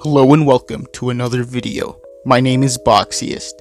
Hello and welcome to another video. My name is Boxiest,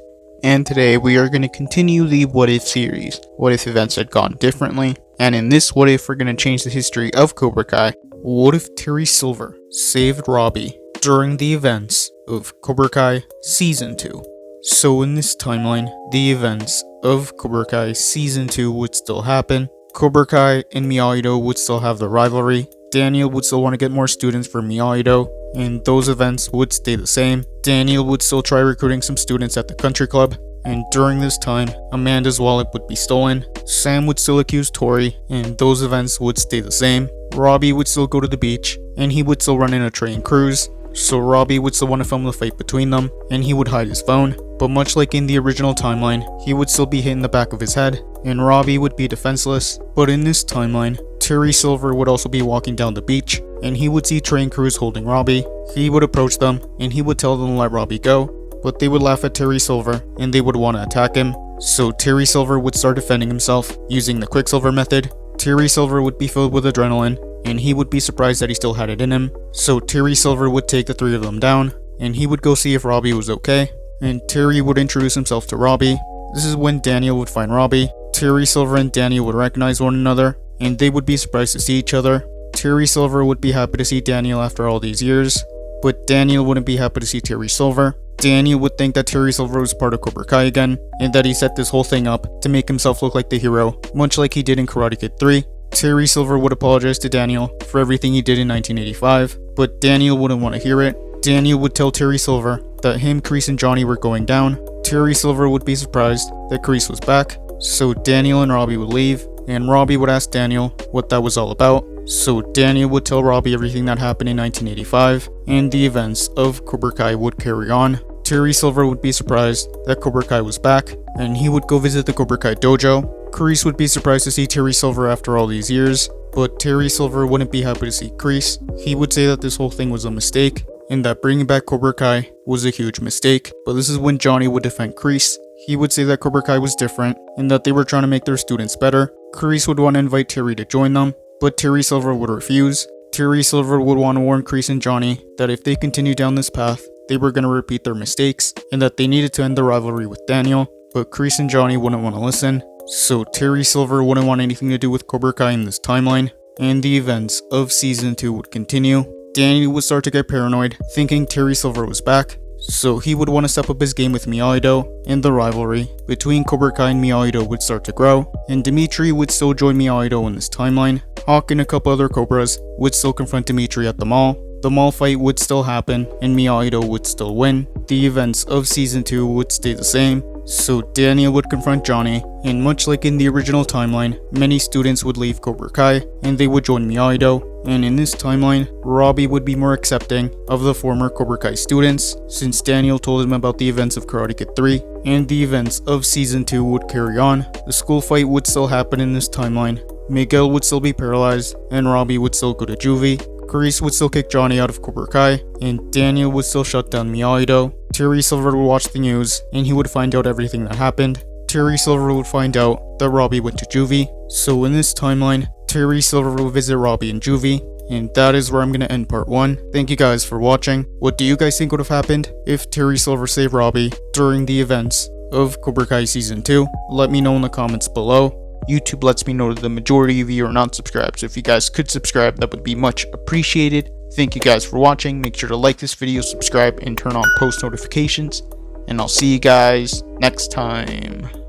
and today we are going to continue the What If series. What if events had gone differently? And in this What If, we're going to change the history of Cobra Kai. What if Terry Silver saved Robby during the events of Cobra Kai Season 2? So in this timeline, the events of Cobra Kai Season 2 would still happen. Cobra Kai and Miyagi-Do would still have the rivalry. Daniel would still want to get more students for Miyagi-Do, and those events would stay the same. Daniel would still try recruiting some students at the country club, and during this time, Amanda's wallet would be stolen. Sam would still accuse Tori, and those events would stay the same. Robby would still go to the beach, and he would still run in a train cruise. So Robby would still want to film the fight between them, and he would hide his phone. But much like in the original timeline, he would still be hit in the back of his head, and Robby would be defenseless. But in this timeline, Terry Silver would also be walking down the beach, and he would see train crews holding Robby. He would approach them, and he would tell them to let Robby go, but they would laugh at Terry Silver, and they would want to attack him. So Terry Silver would start defending himself using the Quicksilver method. Terry Silver would be filled with adrenaline, and he would be surprised that he still had it in him. So Terry Silver would take the three of them down, and he would go see if Robby was okay, and Terry would introduce himself to Robby. This is when Daniel would find Robby. Terry Silver and Daniel would recognize one another, and they would be surprised to see each other. Terry Silver would be happy to see Daniel after all these years, but Daniel wouldn't be happy to see Terry Silver. Daniel would think that Terry Silver was part of Cobra Kai again, and that he set this whole thing up to make himself look like the hero, much like he did in Karate Kid 3. Terry Silver would apologize to Daniel for everything he did in 1985, but Daniel wouldn't want to hear it. Daniel would tell Terry Silver that him, Kreese, and Johnny were going down. Terry Silver would be surprised that Kreese was back, so Daniel and Robby would leave, and Robby would ask Daniel what that was all about. So Daniel would tell Robby everything that happened in 1985, and the events of Cobra Kai would carry on. Terry Silver would be surprised that Cobra Kai was back, and he would go visit the Cobra Kai dojo. Kreese would be surprised to see Terry Silver after all these years, but Terry Silver wouldn't be happy to see Kreese. He would say that this whole thing was a mistake, and that bringing back Cobra Kai was a huge mistake. But this is when Johnny would defend Kreese. He would say that Cobra Kai was different, and that they were trying to make their students better. Kreese would want to invite Terry to join them, but Terry Silver would refuse. Terry Silver would want to warn Kreese and Johnny that if they continued down this path, they were going to repeat their mistakes, and that they needed to end the rivalry with Daniel. But Kreese and Johnny wouldn't want to listen, so Terry Silver wouldn't want anything to do with Cobra Kai in this timeline, and the events of Season 2 would continue. Daniel would start to get paranoid, thinking Terry Silver was back, so he would want to step up his game with Miyagi-Do, and the rivalry between Cobra Kai and Miyagi-Do would start to grow, and Dimitri would still join Miyagi-Do in this timeline. Hawk and a couple other Cobras would still confront Dimitri at the mall. The mall fight would still happen, and Miyagi-Do would still win. The events of Season 2 would stay the same, so Daniel would confront Johnny, and much like in the original timeline, many students would leave Cobra Kai, and they would join Miyagi-Do. And in this timeline, Robby would be more accepting of the former Cobra Kai students, since Daniel told him about the events of Karate Kid 3, and the events of Season 2 would carry on. The school fight would still happen in this timeline. Miguel would still be paralyzed, and Robby would still go to juvie. Kreese would still kick Johnny out of Cobra Kai, and Daniel would still shut down Miyagi-Do. Terry Silver would watch the news, and he would find out everything that happened. Terry Silver would find out that Robby went to juvie. So in this timeline, Terry Silver will visit Robby in juvie, and that is where I'm going to end part 1. Thank you guys for watching. What do you guys think would have happened if Terry Silver saved Robby during the events of Cobra Kai Season 2? Let me know in the comments below. YouTube lets me know that the majority of you are not subscribed, so if you guys could subscribe, that would be much appreciated. Thank you guys for watching. Make sure to like this video, subscribe, and turn on post notifications, and I'll see you guys next time.